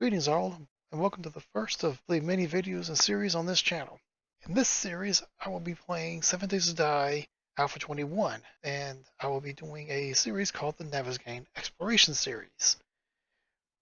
Greetings all, and welcome to the first of the many videos and series on this channel. In this series, I will be playing 7 Days to Die Alpha 21, and I will be doing a series called the Navezgane Exploration Series.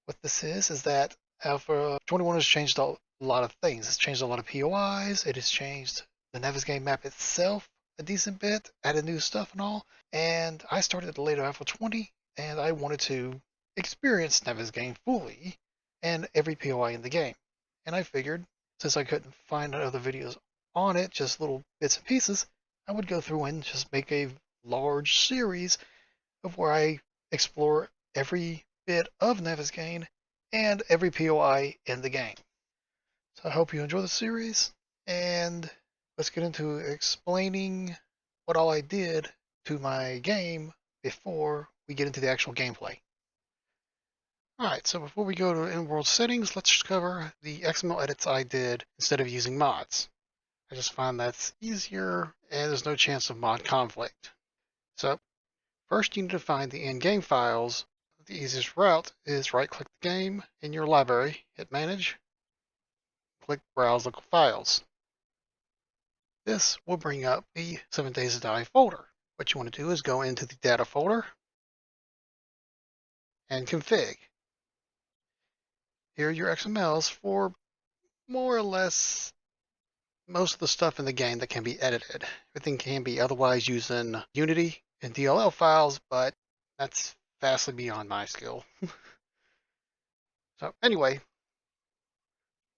What this is that Alpha 21 has changed a lot of things. It's changed a lot of POIs, it has changed the Navezgane map itself a decent bit, added new stuff and all, and I started the later Alpha 20, and I wanted to experience Navezgane fully and every POI in the game. And I figured, since I couldn't find other videos on it, just little bits and pieces, I would go through and just make a large series of where I explore every bit of Navezgane and every POI in the game. So I hope you enjoy the series, and let's get into explaining what all I did to my game before we get into the actual gameplay. Alright, so before we go to in-world settings, let's cover the XML edits I did instead of using mods. I just find that's easier and there's no chance of mod conflict. So, first you need to find the in-game files. The easiest route is right-click the game in your library, hit Manage, click Browse Local Files. This will bring up the 7 Days to Die folder. What you want to do is go into the Data folder and Config. Here are your XMLs for more or less most of the stuff in the game that can be edited. Everything can be otherwise using Unity and DLL files, but that's vastly beyond my skill. So anyway,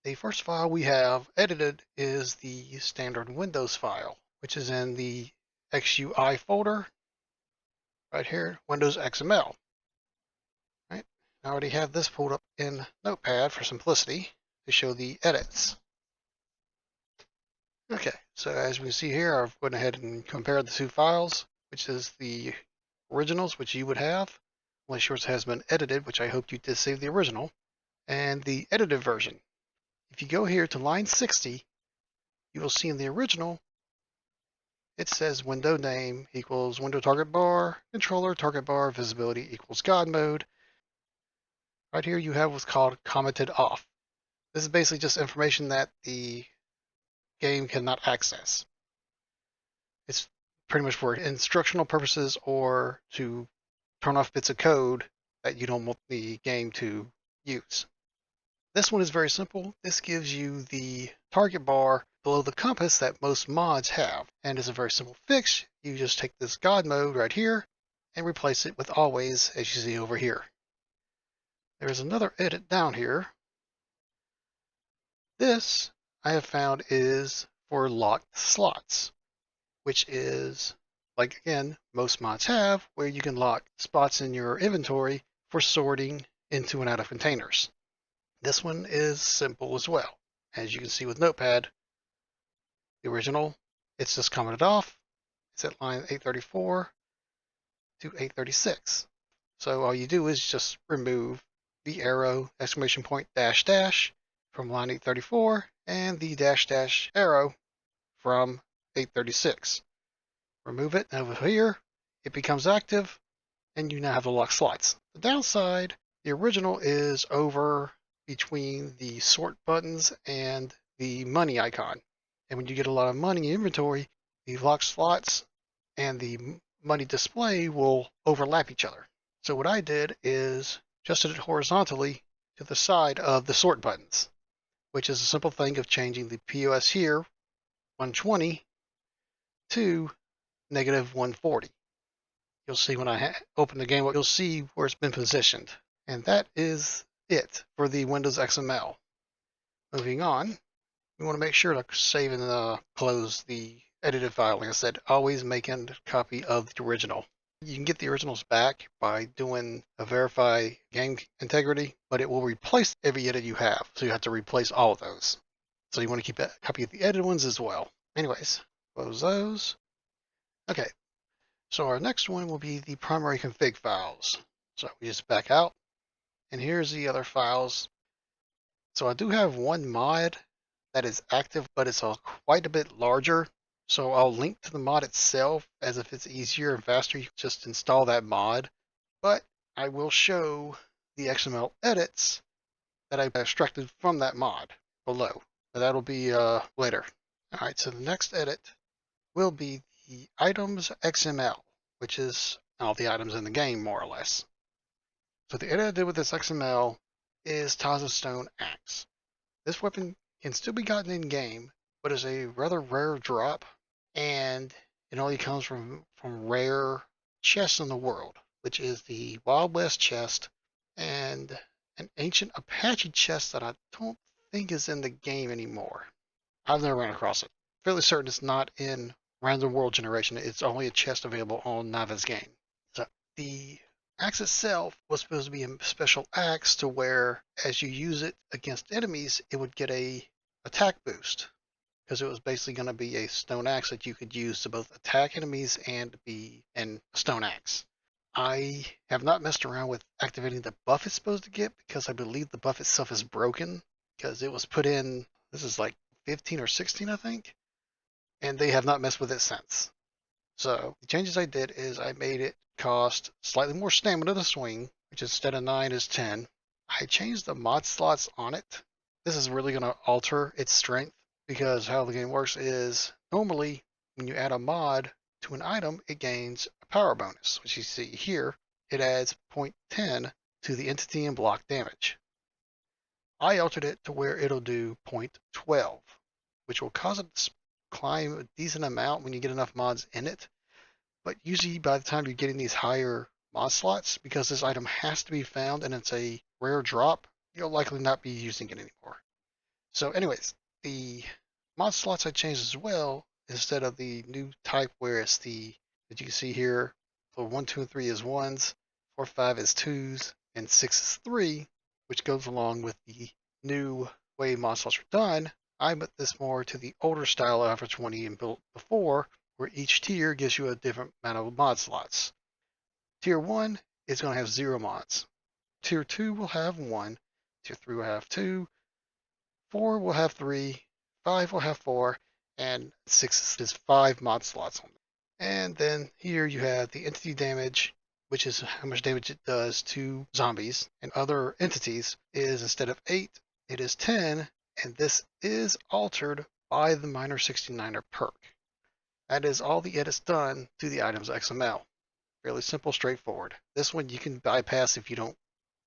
the first file we have edited is the standard Windows file, which is in the XUI folder right here, Windows XML. Right? I already have this pulled up in Notepad for simplicity to show the edits. Okay, so as we can see here, I've gone ahead and compared the two files, which is the originals, which you would have, unless yours has been edited, which I hope you did save the original, and the edited version. If you go here to line 60, you will see in the original, it says window name equals window target bar, controller target bar, visibility equals God mode. Right here you have what's called commented off. This is basically just information that the game cannot access. It's pretty much for instructional purposes or to turn off bits of code that you don't want the game to use. This one is very simple. This gives you the target bar below the compass that most mods have, and it's a very simple fix. You just take this God mode right here and replace it with always, as you see over here. There's another edit down here. This I have found is for locked slots, which is, like again, most mods have, where you can lock spots in your inventory for sorting into and out of containers. This one is simple as well. As you can see with Notepad, the original, it's just commented off. It's at line 834 to 836. So all you do is just remove the arrow, exclamation point, dash dash from line 834 and the dash dash arrow from 836. Remove it, and over here, it becomes active, and you now have the locked slots. The downside, the original is over between the sort buttons and the money icon. And when you get a lot of money in inventory, the locked slots and the money display will overlap each other. So what I did is adjusted it horizontally to the side of the sort buttons, which is a simple thing of changing the POS here, 120, to negative 140. You'll see when I open the game, you'll see where it's been positioned. And that is it for the Windows XML. Moving on, we want to make sure to save and close the edited file. Like I said, always make a copy of the original. You can get the originals back by doing a verify game integrity, but it will replace every edit you have. So you have to replace all of those. So you want to keep a copy of the edited ones as well. Anyways, close those. Okay, so our next one will be the primary config files. So we just back out, and here's the other files. So I do have one mod that is active, but it's quite a bit larger. So I'll link to the mod itself, as if it's easier and faster, you can just install that mod. But I will show the XML edits that I extracted from that mod below. But that'll be later. All right, so the next edit will be the items XML, which is all the items in the game, more or less. So the edit I did with this XML is Taza's Stone Axe. This weapon can still be gotten in game, but is a rather rare drop, and it only comes from rare chests in the world, which is the Wild West chest and an ancient Apache chest that I don't think is in the game anymore. I've never ran across it. Fairly certain it's not in Random World Generation. It's only a chest available on Navezgane. So the axe itself was supposed to be a special axe to where as you use it against enemies, it would get a attack boost, because it was basically going to be a stone axe that you could use to both attack enemies and be an stone axe. I have not messed around with activating the buff it's supposed to get, because I believe the buff itself is broken, because it was put in, this is like 15 or 16, I think, and they have not messed with it since. So the changes I did is I made it cost slightly more stamina to swing, which instead of 9 is 10. I changed the mod slots on it. This is really going to alter its strength, because how the game works is normally when you add a mod to an item, it gains a power bonus, which you see here. It adds 0.10 to the entity and block damage. I altered it to where it'll do 0.12, which will cause it to climb a decent amount when you get enough mods in it. But usually by the time you're getting these higher mod slots, because this item has to be found and it's a rare drop, you'll likely not be using it anymore. So anyways, the mod slots I changed as well. Instead of the new type where it's the, that you can see here, so 1, 2, and 3 is 1s, 4, 5 is 2s, and 6 is 3, which goes along with the new way mod slots are done. I put this more to the older style after 20 and built before, where each tier gives you a different amount of mod slots. Tier 1 is going to have 0 mods. Tier 2 will have 1. Tier 3 will have 2. 4 will have 3. 5 will have 4. And 6 is 5 mod slots on it. And then here you have the entity damage, which is how much damage it does to zombies and other entities, is instead of 8, it is 10. And this is altered by the Minor 69er perk. That is all the edits done to the items XML. Fairly simple, straightforward. This one you can bypass if you don't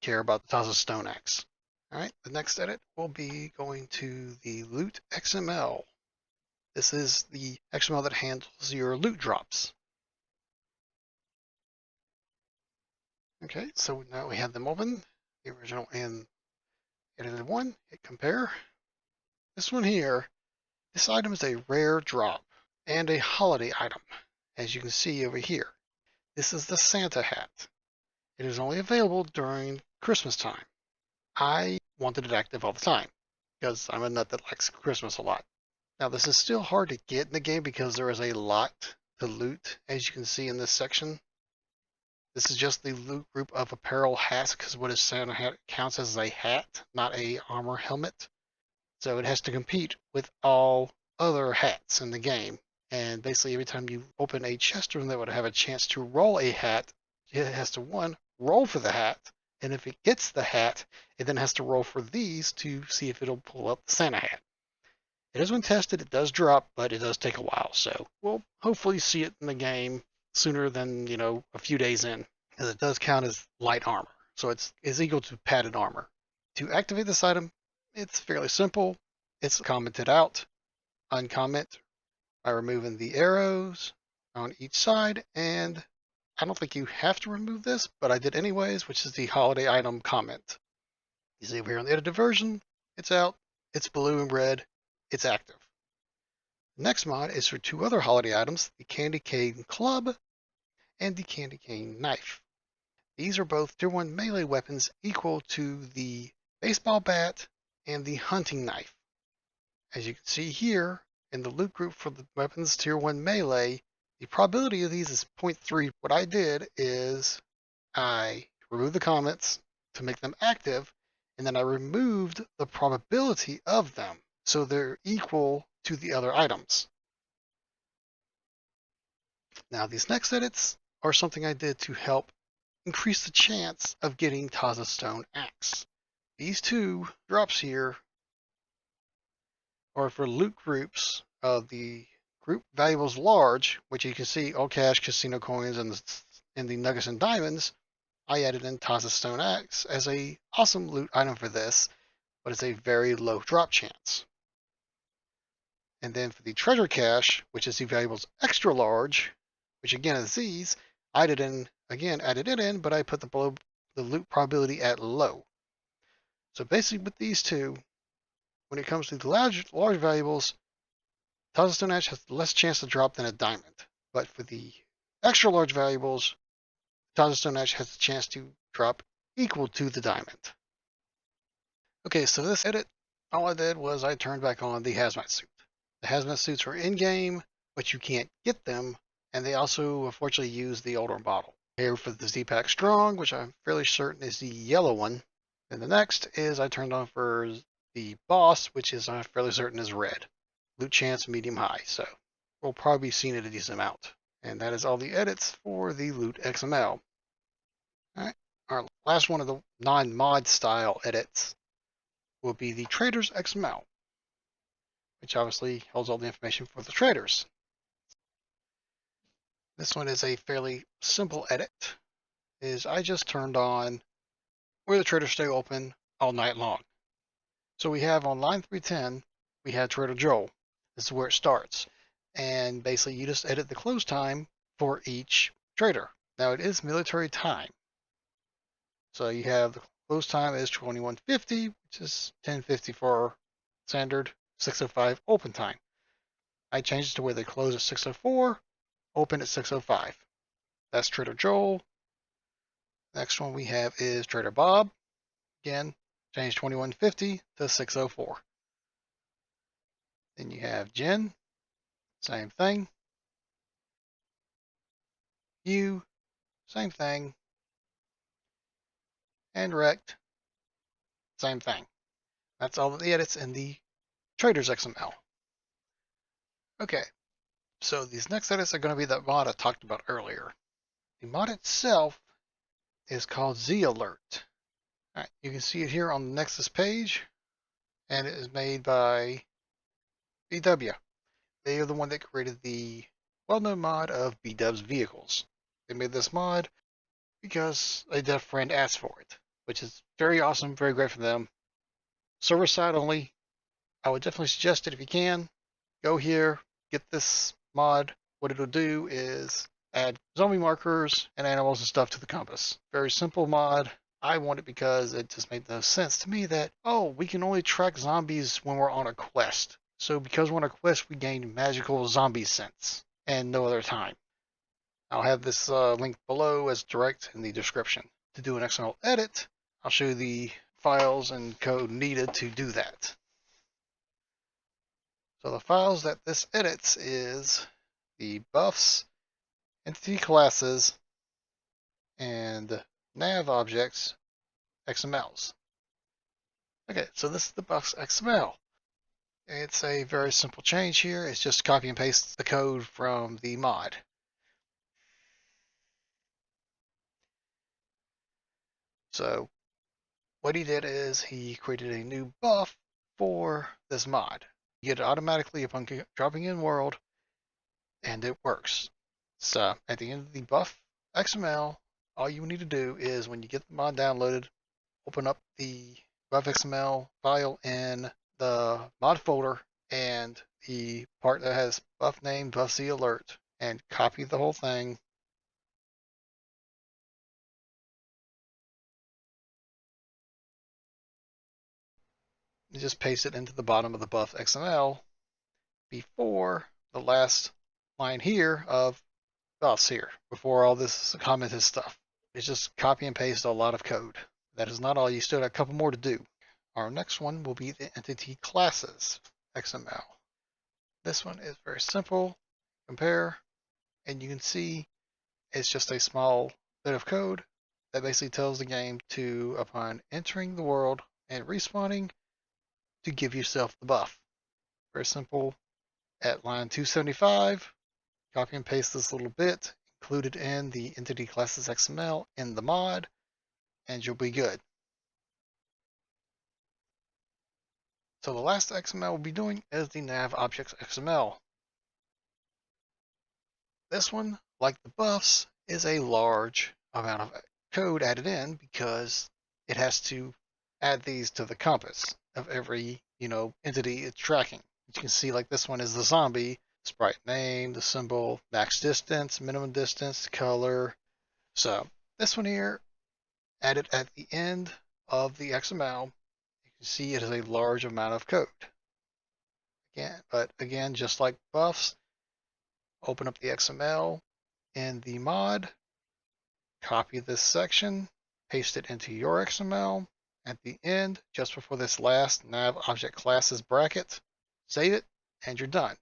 care about the Taza Stone Axe. Alright, the next edit will be going to the loot XML. This is the XML that handles your loot drops. Okay, so now we have them open. The original and edited one. Hit compare. This one here, this item is a rare drop and a holiday item, as you can see over here. This is the Santa hat. It is only available during Christmas time. I wanted it active all the time because I'm a nut that likes Christmas a lot. Now this is still hard to get in the game because there is a lot to loot, as you can see in this section. This is just the loot group of apparel hats, because what a Santa hat counts as a hat, not a armor helmet. So it has to compete with all other hats in the game. And basically every time you open a chest room that would have a chance to roll a hat, it has to, one, roll for the hat, and if it gets the hat, it then has to roll for these to see if it'll pull up the Santa hat. It has been tested, it does drop, but it does take a while, so we'll hopefully see it in the game sooner than, a few days in, because it does count as light armor, so it's equal to padded armor. To activate this item, it's fairly simple. It's commented out, uncomment by removing the arrows on each side, and I don't think you have to remove this, but I did anyways, which is the holiday item comment. You see over here on the edited version, it's out, it's blue and red, it's active. The next mod is for 2 other holiday items, the Candy Cane Club and the Candy Cane Knife. These are both tier 1 melee weapons equal to the baseball bat and the hunting knife. As you can see here, in the loot group for the weapons tier 1 melee, the probability of these is 0.3. What I did is I removed the comments to make them active, and then I removed the probability of them, so they're equal to the other items. Now these next edits are something I did to help increase the chance of getting Taza Stone Axe. these two drops here are for loot groups of the group valuables large, which you can see all cash, casino coins, and the nuggets and diamonds. I added in Taza stone axe as a awesome loot item for this, but it's a very low drop chance. And then for the treasure cache, which is the valuables extra large, which again is these, I added it in, but I put the loot probability at low. So basically with these two, when it comes to the large valuables, Taza stone axe has less chance to drop than a diamond. But for the extra large valuables, Taza stone axe has a chance to drop equal to the diamond. Okay, so this edit, all I did was I turned back on the hazmat suit. The hazmat suits are in-game, but you can't get them, and they also unfortunately use the older model. Here for the Z-Pack Strong, which I'm fairly certain is the yellow one. And the next is I turned on for the boss, which is I'm fairly certain is red. Loot chance medium high, so we'll probably be seeing it a decent amount. And that is all the edits for the loot XML. All right, our last one of the non-mod style edits will be the Traders XML, which obviously holds all the information for the traders. This one is a fairly simple edit. I just turned on where the traders stay open all night long. So we have on line 310, we had Trader Joel. This is where it starts. And basically you just edit the close time for each trader. Now it is military time. So you have the close time is 2150, which is 1050 for standard, 605 open time. I changed it to where they close at 604, open at 605. That's Trader Joel. Next one we have is Trader Bob. Again, change 2150 to 604. Then you have Jen, same thing. You, same thing. And Rect, same thing. That's all of the edits in the Traders XML. Okay, so these next edits are going to be that mod I talked about earlier. The mod itself is called zALERT. All right, you can see it here on the Nexus page, and it is made by BW. They are the one that created the well-known mod of B-Dub's vehicles. They made this mod because a deaf friend asked for it, which is very awesome, very great for them. Server side only. I would definitely suggest it if you can. Go here, get this mod. What it'll do is add zombie markers and animals and stuff to the compass. Very simple mod. I want it because it just made no sense to me that, oh, we can only track zombies when we're on a quest. So because we're on a quest, we gain magical zombie sense and no other time. I'll have this link below as direct in the description. To do an XML edit, I'll show you the files and code needed to do that. So the files that this edits is the buffs, entity classes, and nav objects XMLs. Okay, so this is the buffs XML. It's a very simple change here. It's just copy and paste the code from the mod. So what he did is he created a new buff for this mod. You get it automatically upon dropping in world, and it works. So at the end of the buff XML, all you need to do is when you get the mod downloaded, open up the buff XML file in the mod folder and the part that has buff name, buff zALERT, and copy the whole thing. You just paste it into the bottom of the buff XML before the last line here of buffs here, before all this commented stuff. It's just copy and paste a lot of code. That is not all. You still have a couple more to do. Our next one will be the entity classes XML. This one is very simple. Compare, and you can see it's just a small bit of code that basically tells the game to, upon entering the world and respawning, to give yourself the buff. Very simple. At line 275, copy and paste this little bit included in the entity classes XML in the mod, and you'll be good. So the last XML we'll be doing is the nav objects XML. This one, like the buffs, is a large amount of code added in because it has to add these to the compass of every, entity it's tracking. You can see like this one is the zombie, sprite name, the symbol, max distance, minimum distance, color. So this one here, added at the end of the XML, you can see it is a large amount of code. But again, just like buffs, open up the XML in the mod, copy this section, paste it into your XML. At the end, just before this last nav object classes bracket, save it, and you're done.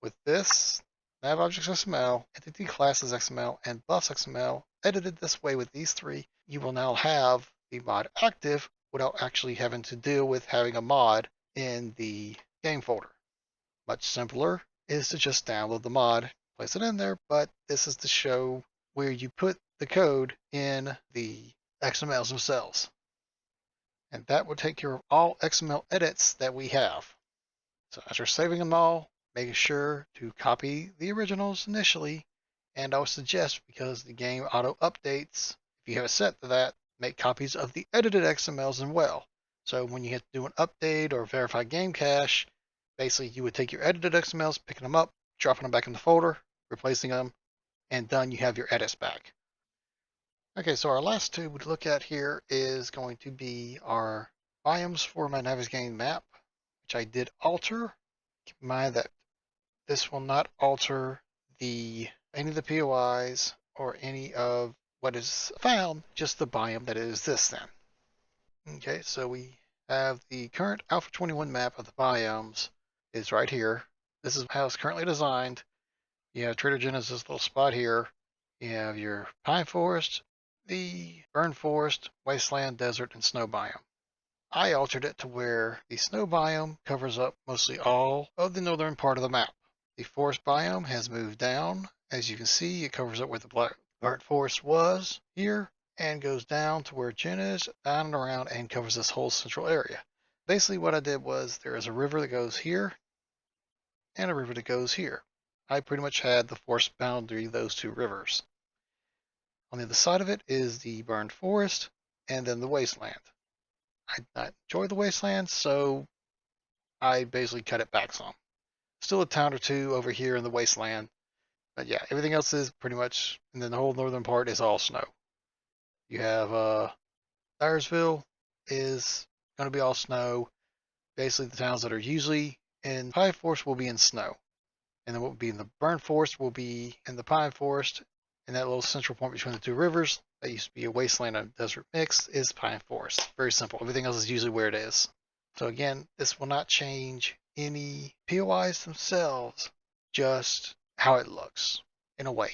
With this nav objects XML, entity classes XML, and buffs XML edited this way with these three, you will now have the mod active without actually having to deal with having a mod in the game folder. Much simpler is to just download the mod, place it in there, but this is to show where you put the code in the XMLs themselves. And that will take care of all XML edits that we have. So after saving them all, making sure to copy the originals initially, and I would suggest, because the game auto updates, if you have it set to that, make copies of the edited XMLs as well. So when you have to do an update or verify game cache, basically you would take your edited XMLs, picking them up, dropping them back in the folder, replacing them, and done, you have your edits back. Okay, so our last two to look at here is going to be our biomes for my Navezgane map, which I did alter. Keep in mind that this will not alter any of the POIs or any of what is found, just the biome that is this then. Okay, so we have the current Alpha 21 map of the biomes is right here. This is how it's currently designed. You have Trader Genesis little spot here. You have your pine forest, the burn forest, wasteland, desert, and snow biome. I altered it to where the snow biome covers up mostly all of the northern part of the map. The forest biome has moved down. As you can see, it covers up where the black burnt forest was here and goes down to where Jen is, down and around, and covers this whole central area. Basically what I did was there is a river that goes here and a river that goes here. I pretty much had the forest boundary those two rivers. On the other side of it is the burned forest and then the wasteland. I did not enjoy the wasteland, so I basically cut it back some. Still a town or two over here in the wasteland, but yeah, everything else is pretty much, and then the whole northern part is all snow. You have Dyersville is going to be all snow. Basically, the towns that are usually in pine forest will be in snow, and then what will be in the burn forest will be in the pine forest, and that little central point between the two rivers that used to be a wasteland and desert mix is pine forest. Very simple. Everything else is usually where it is. So again, this will not change any POIs themselves, just how it looks in a way.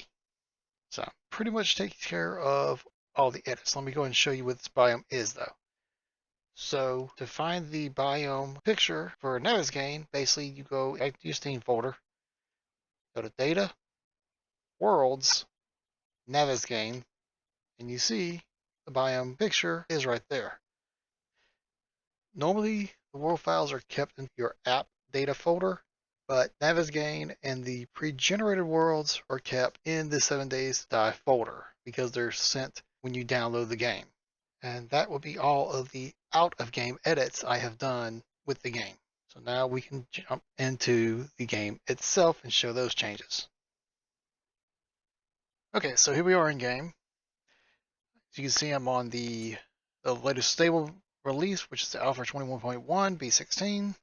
So pretty much takes care of all the edits. Let me go ahead and show you what this biome is though. So to find the biome picture for Navezgane, basically you go to your Steam folder, go to Data, Worlds, Navezgane, and you see the biome picture is right there. Normally, the world files are kept in your app data folder, but Navezgane and the pre-generated worlds are kept in the 7 Days to Die folder because they're sent when you download the game. And that will be all of the out-of-game edits I have done with the game. So now we can jump into the game itself and show those changes. Okay, so here we are in game. As you can see, I'm on the latest stable release, which is the Alpha 21.1 B16.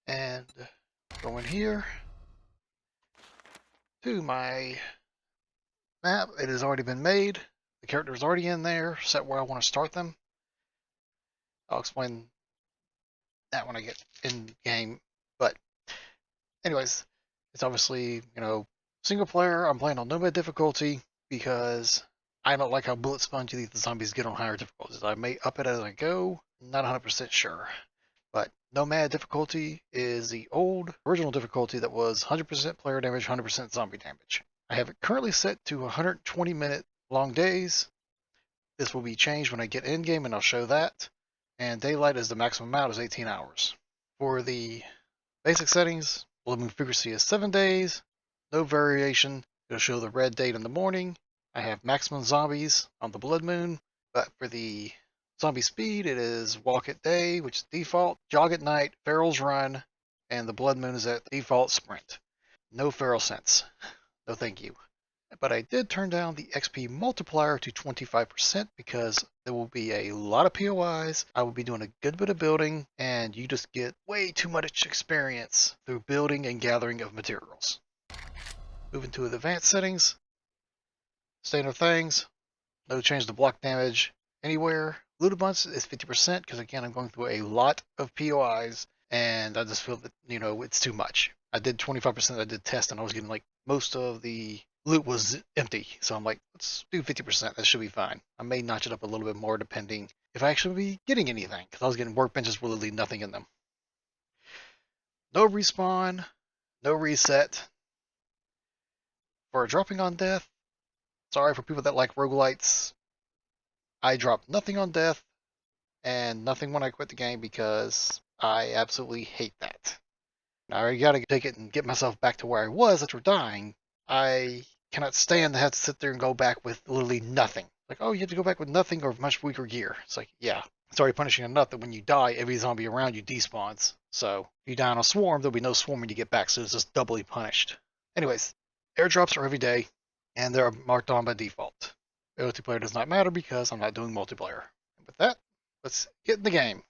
And go in here to my map. It has already been made. The character is already in there, set where I want to start them. I'll explain that when I get in game. But anyways, it's obviously, single player. I'm playing on nomad difficulty because I don't like how bullet spongy the zombies get on higher difficulties. I may up it as I go, not 100% sure. But nomad difficulty is the old original difficulty that was 100% player damage, 100% zombie damage. I have it currently set to 120-minute long days. This will be changed when I get in game, and I'll show that. and daylight is the maximum amount is 18 hours. For the basic settings, blood moon frequency is 7 days, no variation. It'll show the red date in the morning. I have maximum zombies on the blood moon, but for the zombie speed, it is walk at day, which is default, jog at night, ferals run, and the blood moon is at default sprint. No feral sense. No thank you. But I did turn down the XP multiplier to 25% because there will be a lot of POIs. I will be doing a good bit of building, and you just get way too much experience through building and gathering of materials. Moving to the advanced settings, standard things, no change to block damage anywhere. Looted bunch is 50% because again I'm going through a lot of POIs and I just feel that it's too much. I did 25%. I did test and I was getting like most of the loot was empty, so I'm like, let's do 50%. That should be fine. I may notch it up a little bit more depending if I actually be getting anything because I was getting workbenches with literally nothing in them. No respawn, no reset. For dropping on death, sorry for people that like roguelites. I dropped nothing on death and nothing when I quit the game because I absolutely hate that. Now I gotta take it and get myself back to where I was after dying. I cannot stand to have to sit there and go back with literally nothing. Like, oh, you have to go back with nothing or much weaker gear. It's like, yeah, it's already punishing enough that when you die, every zombie around you despawns. So if you die on a swarm, there'll be no swarm when you get back, so it's just doubly punished. Anyways, airdrops are every day, and they're marked on by default. Multiplayer does not matter because I'm not doing multiplayer. And with that, let's get in the game.